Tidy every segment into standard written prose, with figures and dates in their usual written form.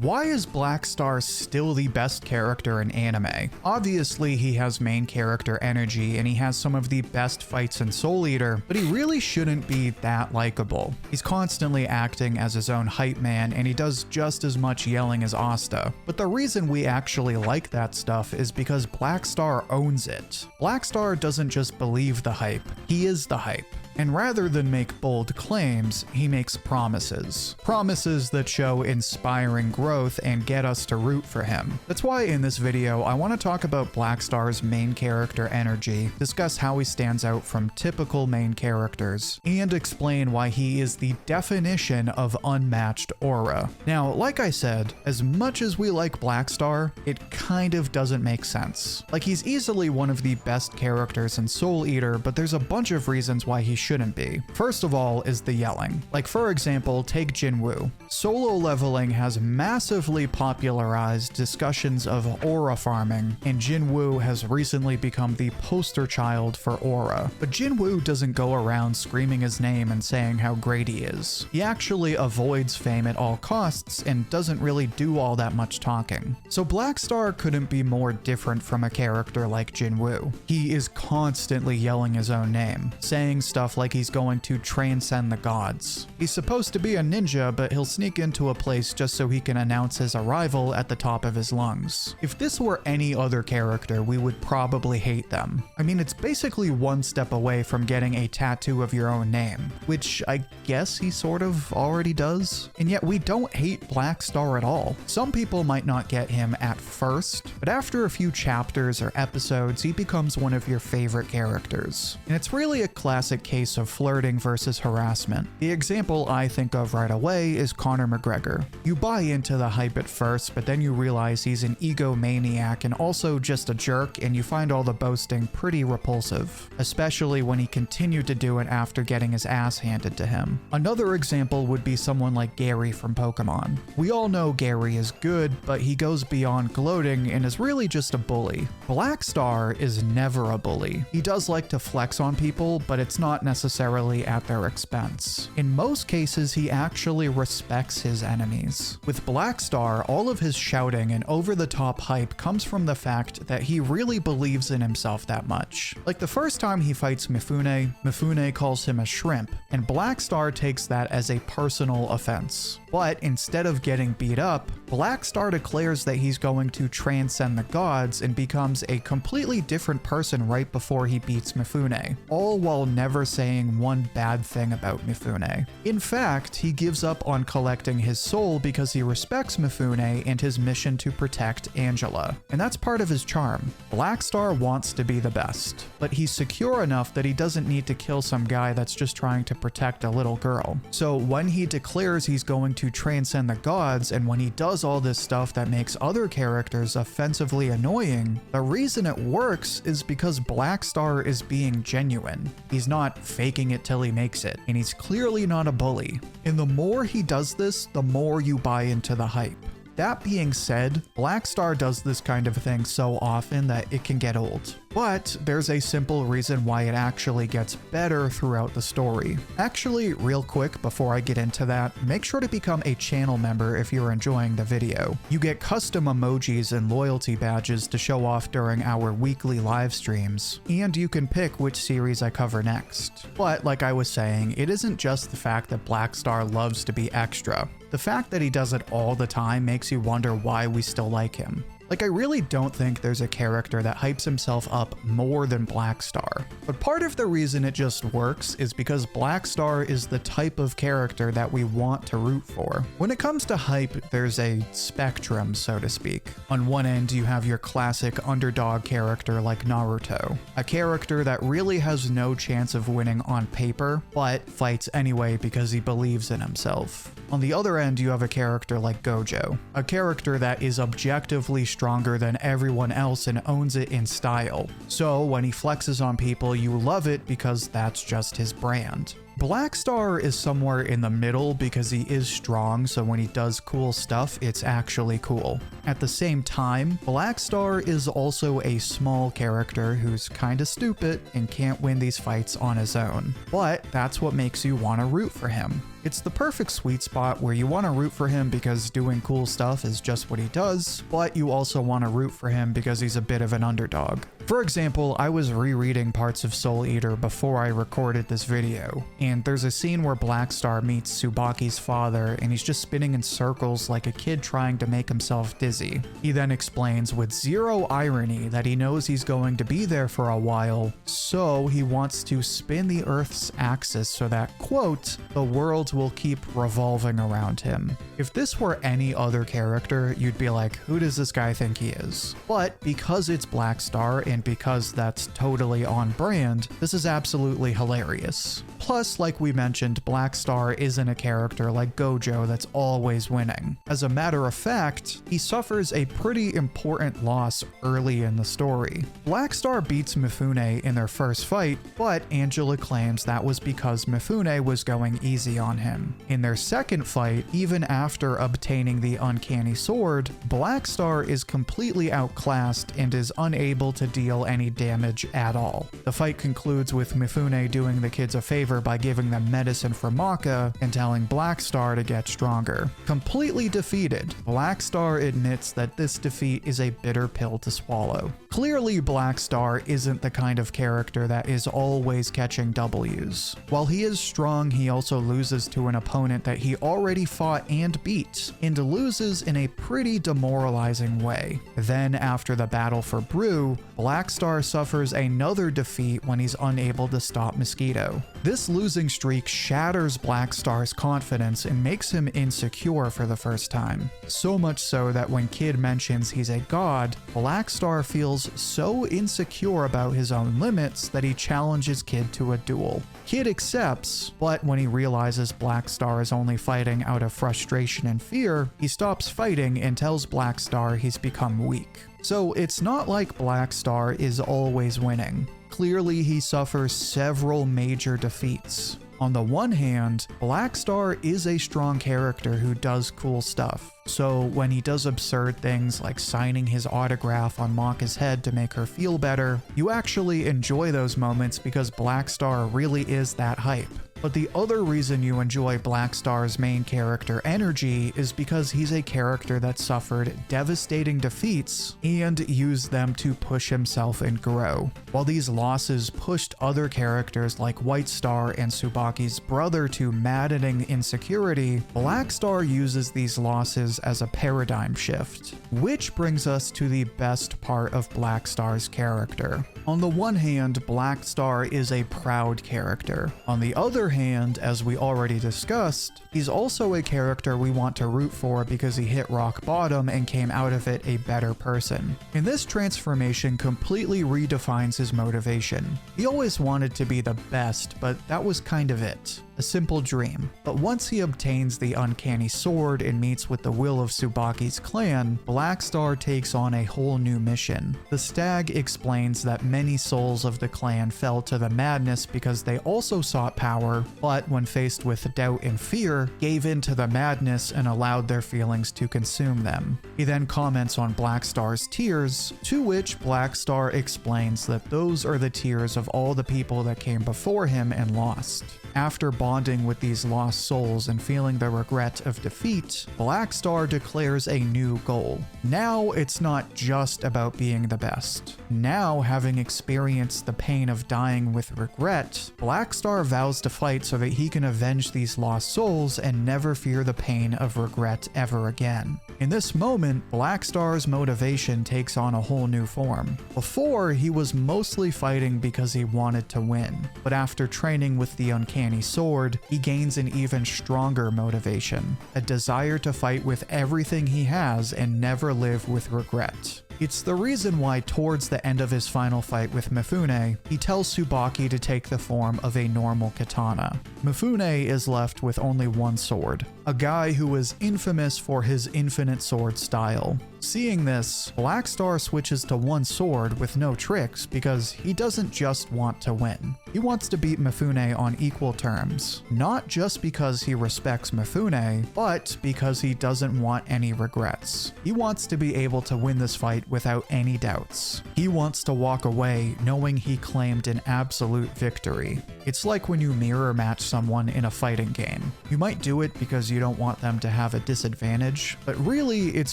Why is Black Star still the best character in anime? Obviously, he has main character energy and he has some of the best fights in Soul Eater, but he really shouldn't be that likable. He's constantly acting as his own hype man and he does just as much yelling as Asta. But the reason we actually like that stuff is because Black Star owns it. Black Star doesn't just believe the hype, he is the hype. And rather than make bold claims, he makes promises. Promises that show inspiring growth and get us to root for him. That's why in this video, I want to talk about Black Star's main character energy, discuss how he stands out from typical main characters, and explain why he is the definition of unmatched aura. Now, like I said, as much as we like Black Star, it kind of doesn't make sense. Like, he's easily one of the best characters in Soul Eater, but there's a bunch of reasons why he shouldn't be. First of all is the yelling. Like, for example, take Jinwoo. Solo leveling has massively popularized discussions of aura farming, and Jinwoo has recently become the poster child for aura. But Jinwoo doesn't go around screaming his name and saying how great he is. He actually avoids fame at all costs and doesn't really do all that much talking. So Black Star couldn't be more different from a character like Jinwoo. He is constantly yelling his own name, saying stuff like he's going to transcend the gods. He's supposed to be a ninja, but he'll sneak into a place just so he can announce his arrival at the top of his lungs. If this were any other character, we would probably hate them. I mean, it's basically one step away from getting a tattoo of your own name, which I guess he sort of already does. And yet we don't hate Black Star at all. Some people might not get him at first, but after a few chapters or episodes, he becomes one of your favorite characters. And it's really a classic case of flirting versus harassment. The example I think of right away is Conor McGregor. You buy into the hype at first, but then you realize he's an egomaniac and also just a jerk, and you find all the boasting pretty repulsive, especially when he continued to do it after getting his ass handed to him. Another example would be someone like Gary from Pokemon. We all know Gary is good, but he goes beyond gloating and is really just a bully. Black Star is never a bully. He does like to flex on people, but it's not necessarily at their expense. In most cases, he actually respects his enemies. With Black Star, all of his shouting and over-the-top hype comes from the fact that he really believes in himself that much. Like the first time he fights Mifune, Mifune calls him a shrimp, and Black Star takes that as a personal offense. But instead of getting beat up, Black Star declares that he's going to transcend the gods and becomes a completely different person right before he beats Mifune, all while never saying one bad thing about Mifune. In fact, he gives up on collecting his soul because he respects Mifune and his mission to protect Angela. And that's part of his charm. Black Star wants to be the best, but he's secure enough that he doesn't need to kill some guy that's just trying to protect a little girl. So when he declares he's going to transcend the gods, and when he does all this stuff that makes other characters offensively annoying, the reason it works is because Black Star is being genuine. He's not faking it till he makes it, and he's clearly not a bully. And the more he does this, the more you buy into the hype. That being said, Black Star does this kind of thing so often that it can get old. But there's a simple reason why it actually gets better throughout the story. Actually, real quick before I get into that, make sure to become a channel member if you're enjoying the video. You get custom emojis and loyalty badges to show off during our weekly live streams, and you can pick which series I cover next. But like I was saying, it isn't just the fact that Black Star loves to be extra. The fact that he does it all the time makes you wonder why we still like him. Like, I really don't think there's a character that hypes himself up more than Black Star. But part of the reason it just works is because Black Star is the type of character that we want to root for. When it comes to hype, there's a spectrum, so to speak. On one end, you have your classic underdog character like Naruto, a character that really has no chance of winning on paper, but fights anyway because he believes in himself. On the other end, you have a character like Gojo, a character that is objectively stronger than everyone else and owns it in style. So when he flexes on people, you love it because that's just his brand. Black Star is somewhere in the middle because he is strong, so when he does cool stuff, it's actually cool. At the same time, Black Star is also a small character who's kinda stupid and can't win these fights on his own. But that's what makes you want to root for him. It's the perfect sweet spot where you want to root for him because doing cool stuff is just what he does, but you also want to root for him because he's a bit of an underdog. For example, I was rereading parts of Soul Eater before I recorded this video, and there's a scene where Black Star meets Tsubaki's father and he's just spinning in circles like a kid trying to make himself dizzy. He then explains with zero irony that he knows he's going to be there for a while, so he wants to spin the Earth's axis so that, quote, the world will keep revolving around him. If this were any other character, you'd be like, who does this guy think he is? But because it's Black Star and because that's totally on brand, this is absolutely hilarious. Plus, like we mentioned, Black Star isn't a character like Gojo that's always winning. As a matter of fact, he suffers a pretty important loss early in the story. Black Star beats Mifune in their first fight, but Angela claims that was because Mifune was going easy on him. In their second fight, even after obtaining the uncanny sword, Black Star is completely outclassed and is unable to deal any damage at all. The fight concludes with Mifune doing the kids a favor by giving them medicine for Maka and telling Black Star to get stronger. Completely defeated, Black Star admits that this defeat is a bitter pill to swallow. Clearly, Black Star isn't the kind of character that is always catching W's. While he is strong, he also loses to an opponent that he already fought and beat, and loses in a pretty demoralizing way. Then, after the battle for Brew, Black Star suffers another defeat when he's unable to stop Mosquito. This losing streak shatters Black Star's confidence and makes him insecure for the first time. So much so that when Kid mentions he's a god, Black Star feels so insecure about his own limits that he challenges Kid to a duel. Kid accepts, but when he realizes Black Star is only fighting out of frustration and fear, he stops fighting and tells Black Star he's become weak. So it's not like Black Star is always winning. Clearly, he suffers several major defeats. On the one hand, Black Star is a strong character who does cool stuff. So when he does absurd things like signing his autograph on Maka's head to make her feel better, you actually enjoy those moments because Black Star really is that hype. But the other reason you enjoy Black Star's main character energy is because he's a character that suffered devastating defeats and used them to push himself and grow. While these losses pushed other characters like White Star and Tsubaki's brother to maddening insecurity, Black Star uses these losses as a paradigm shift. Which brings us to the best part of Black Star's character. On the one hand, Black Star is a proud character. On the other hand, as we already discussed, he's also a character we want to root for because he hit rock bottom and came out of it a better person. And this transformation completely redefines his motivation. He always wanted to be the best, but that was kind of it. A simple dream. But once he obtains the uncanny sword and meets with the will of Tsubaki's clan, Black Star takes on a whole new mission. The stag explains that many souls of the clan fell to the madness because they also sought power, but when faced with doubt and fear, gave in to the madness and allowed their feelings to consume them. He then comments on Black Star's tears, to which Black Star explains that those are the tears of all the people that came before him and lost. After bonding with these lost souls and feeling the regret of defeat, Black Star declares a new goal. Now it's not just about being the best. Now, having experienced the pain of dying with regret, Black Star vows to fight so that he can avenge these lost souls and never fear the pain of regret ever again. In this moment, Black Star's motivation takes on a whole new form. Before, he was mostly fighting because he wanted to win, but after training with the uncanny sword, he gains an even stronger motivation, a desire to fight with everything he has and never live with regret. It's the reason why towards the end of his final fight with Mifune, he tells Tsubaki to take the form of a normal katana. Mifune is left with only one sword, a guy who is infamous for his infinite sword style. Seeing this, Black Star switches to one sword with no tricks because he doesn't just want to win. He wants to beat Mifune on equal terms, not just because he respects Mifune, but because he doesn't want any regrets. He wants to be able to win this fight without any doubts. He wants to walk away knowing he claimed an absolute victory. It's like when you mirror match someone in a fighting game. You might do it because you don't want them to have a disadvantage, but really it's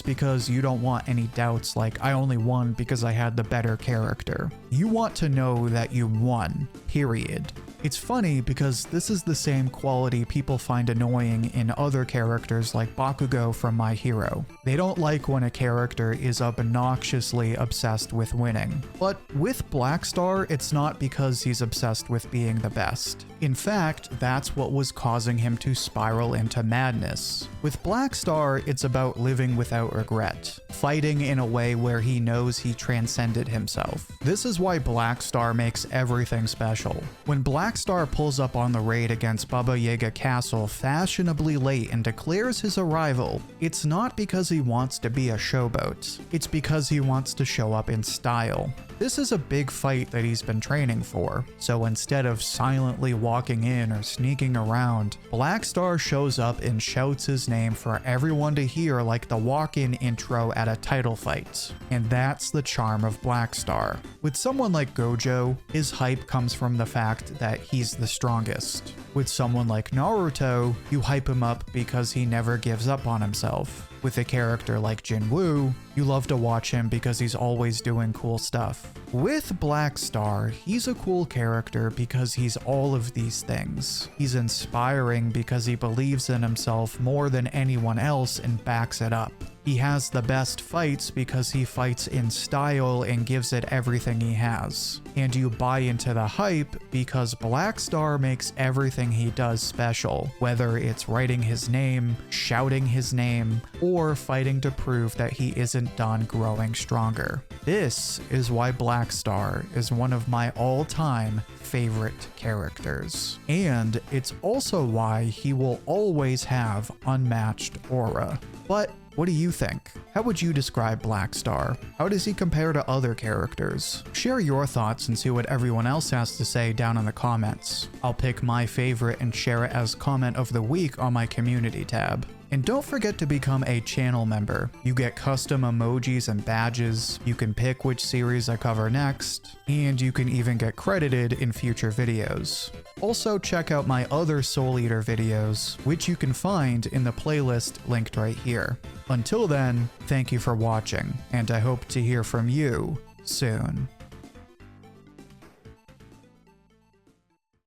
because you don't want any doubts like I only won because I had the better character. You want to know that you won, period. It's funny because this is the same quality people find annoying in other characters like Bakugo from My Hero. They don't like when a character is obnoxiously obsessed with winning. But with Black Star, it's not because he's obsessed with being the best. In fact, that's what was causing him to spiral into madness. With Black Star, it's about living without regret, fighting in a way where he knows he transcended himself. This is why Black Star makes everything special. When Black Star pulls up on the raid against Baba Yaga Castle fashionably late and declares his arrival, it's not because he wants to be a showboat. It's because he wants to show up in style. This is a big fight that he's been training for, so instead of silently walking in or sneaking around, Black Star shows up and shouts his name for everyone to hear like the walk-in intro at a title fight. And that's the charm of Black Star. With someone like Gojo, his hype comes from the fact that he's the strongest. With someone like Naruto, you hype him up because he never gives up on himself. With a character like Jinwoo, you love to watch him because he's always doing cool stuff. With Black Star, he's a cool character because he's all of these things. He's inspiring because he believes in himself more than anyone else and backs it up. He has the best fights because he fights in style and gives it everything he has. And you buy into the hype because Black Star makes everything he does special, whether it's writing his name, shouting his name, or fighting to prove that he isn't done growing stronger. This is why Black Star is one of my all-time favorite characters. And it's also why he will always have unmatched aura. But what do you think? How would you describe Black Star? How does he compare to other characters? Share your thoughts and see what everyone else has to say down in the comments. I'll pick my favorite and share it as comment of the week on my community tab. And don't forget to become a channel member. You get custom emojis and badges, you can pick which series I cover next, and you can even get credited in future videos. Also check out my other Soul Eater videos, which you can find in the playlist linked right here. Until then, thank you for watching, and I hope to hear from you soon.